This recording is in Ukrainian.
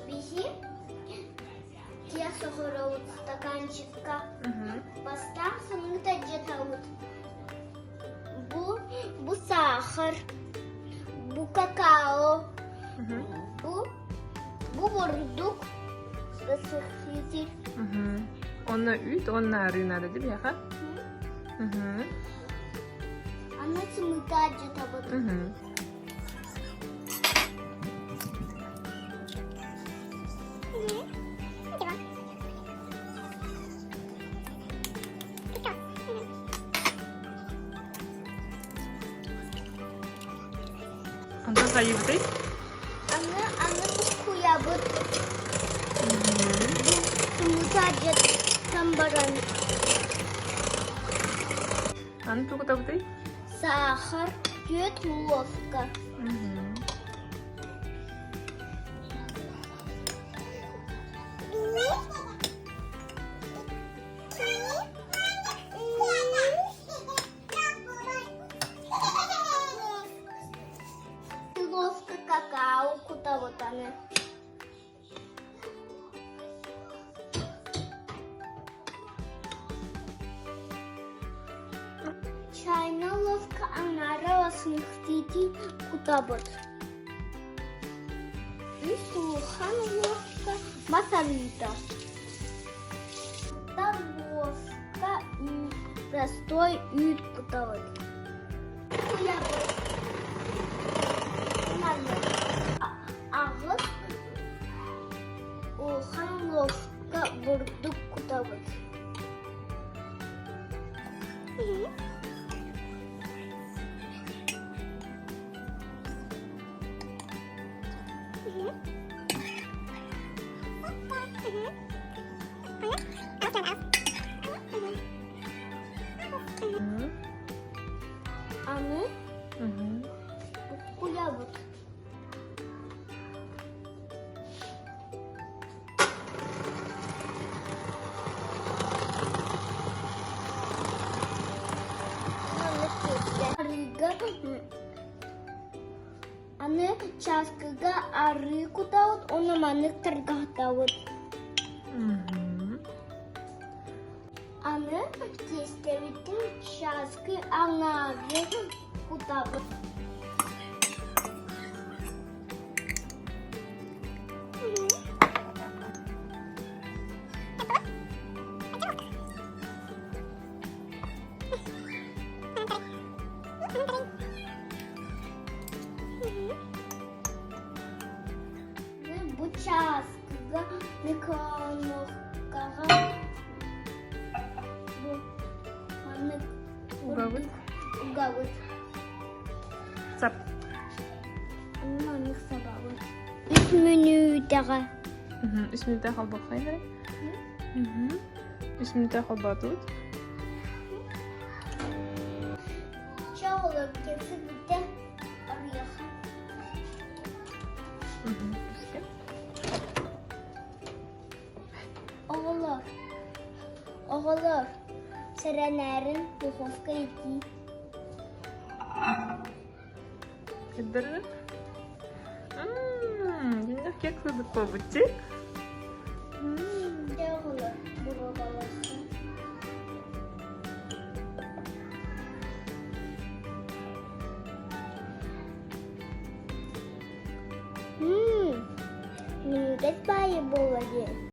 Візьми те сахара вот стаканчика, поставь самый-то где-то вот. Bu сахар, bu kakao, bu burunduk, ысык етер. Оны үйт, оны рынады деп, яха? Аны самый-то где-то вот. Антон қайы бұтай? Аны бұқуя бұт. Самый-то где-то баран. Аны тұғыта бұтай? Сахар, йод, ложка. Ложка какао, куда вот она. Чайная ложка, она разносит куда вот. И сухая ложка, масалита. Та ложка и простой и куда вот. Ağız, Orhan ложка vurduk kutabı. Anı kutabı. Аны часкыга ары кутауд, оны манык тыргатауд. Аны тестевиттин часкы аңары кутауд. Bu çaskıga mikronovkaga bu maнык угавыт. Сап. Манык сабауыт. 3 минуттага. 3 минутта қалбақ қайнары? 3 минутта қалбатуд. Чаулып кетсе бітті арыяха. Oğullar, serenlerin dуховка eti. Кеддірі? Енді кек қылдық қой бұтте? Oğullar, bura balası. Minutes bayi болады.